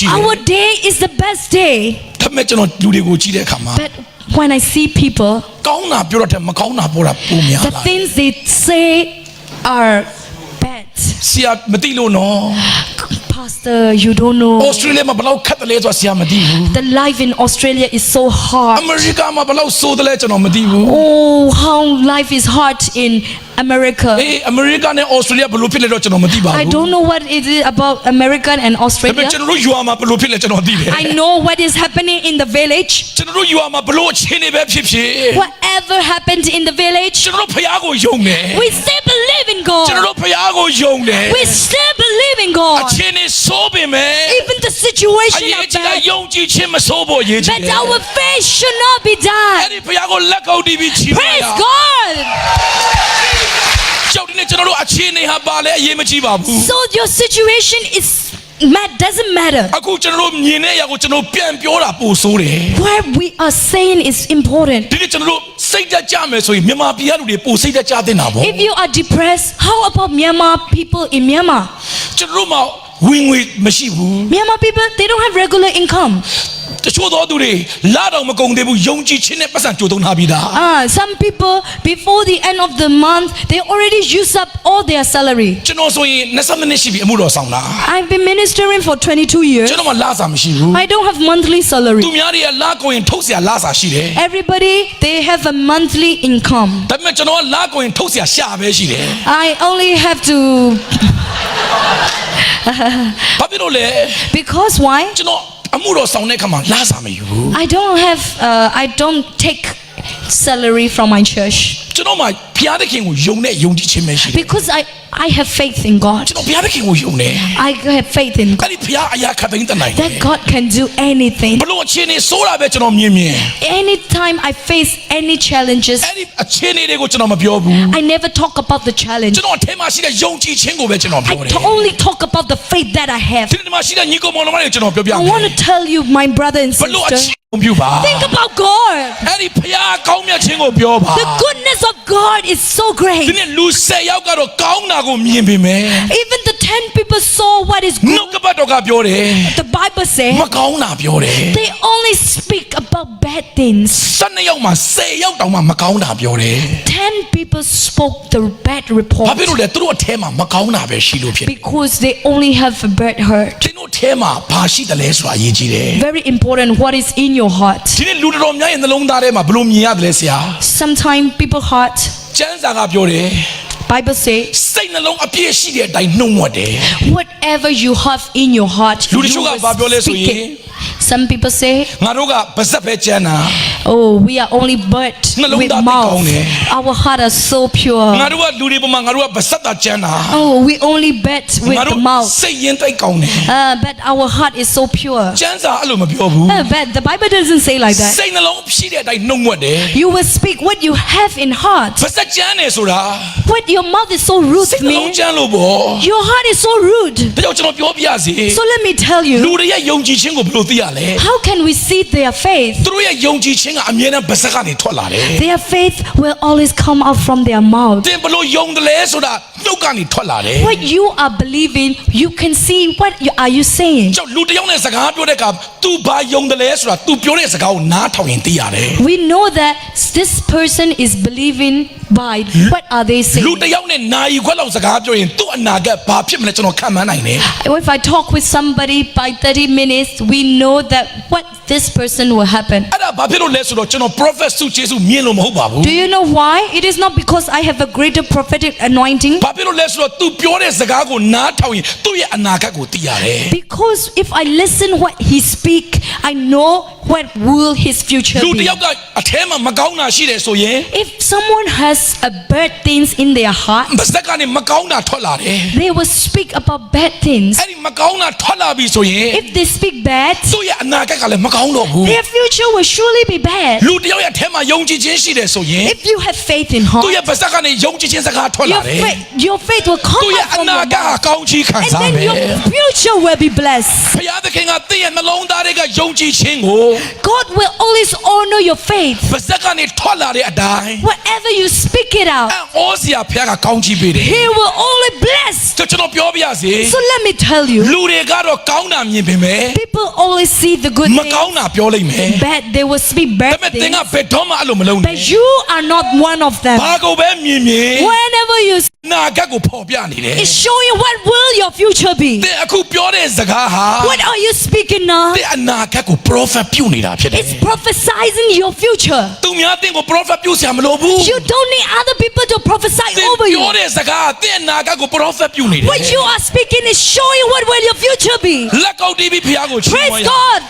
Our day is the best day. But when I see people, the things they say are bad. Pastor, you don't know. The life in Australia is so hard. Oh, how life is hard in America. I don't know what it is about America and Australia. I know what is happening in the village. Whatever happened in the village, we still believe in God. We still believe in God. Even the situation are bad, but our faith should not be done. Praise God. So your situation doesn't matter. What we are saying is important. If you are depressed, how about Myanmar people in Myanmar? Myanmar people, they don't have regular income. Some people, before the end of the month, they already use up all their salary. I've been ministering for 22 years. I don't have monthly salary. Everybody, they have a monthly income. I only have to... Because why? I don't take salary from my church. Because I have faith in God. I have faith in God that God can do anything. Anytime I face any challenges, I never talk about the challenge. I only talk about the faith that I have. I want to tell you, my brother and sister, think about God. The goodness of God is so great. Even the 10 people saw what is good. The Bible says they only speak about bad things. 10 people spoke the bad report because they only have a bad heart. Very important what is in your heart. Sometimes people's heart, Bible says, whatever you have in your heart, you will speak it. Some people say, oh, we are only but with mouth. Our heart is so pure. Oh, we only bet with the mouth. But our heart is so pure. But the Bible doesn't say like that. You will speak what you have in heart. What your mouth is so rude to me. Your heart is so rude. So let me tell you, how can we see their faith? Their faith will always come out from their mouth. What you are believing, you can see what are you saying. We know that this person is believing by what are they saying. If I talk with somebody by 30 minutes, we know that what this person will happen. Do you know why? It is not because I have a greater prophetic anointing. Because if I listen what he speak, I know what will his future be. If someone has a bad things in their heart, they will speak about bad things. If they speak bad, their future will surely be bad. If you have faith in heart, your faith will come out from your mouth, and then your future will be blessed. God will always honor your faith. ပါဇက်ကနေထွက်လာတဲ့အတိုင်း Whatever you speak it out, ဩစရာဖခင်ကကောင်းချီးပေးတယ် He will only bless. ကျွန်တော်ပြောပြရစေ So let me tell you, လူတွေကတော့ကောင်းတာမြင်ပေမဲ့ people always see the good မ things. ကောင်းတာပြောလိုက်မယ် Bad, they will speak ဒါ bad ပေမဲ့သင် things. ကဘယ်တော့မှအဲ့လိုမလုပ်နဲ့ But you are not one of them. ဘာကိုပဲမြင်မြင် Whenever you နာဂတ်ကိုဖော်ပြနေတယ် it's showing what will your future be. သင်အခုပြောတဲ့စကားဟာ What are you speaking now? သင်အနာဂတ်ကို prophet ပြုနေတာဖြစ်တယ် It's prophesizing your future. သူများသင်ကို prophet ပြုစရာမလိုဘူး You don't need other people to prophesy သင် over ပြော you. တဲ့စကားသင်အနာဂတ်ကို prophet ပြုနေတယ် What you are speaking is showing what will your future be. လက်ကောက်တီးပြီးဖခင်ကိုချီးမွမ်း Praise ရ God.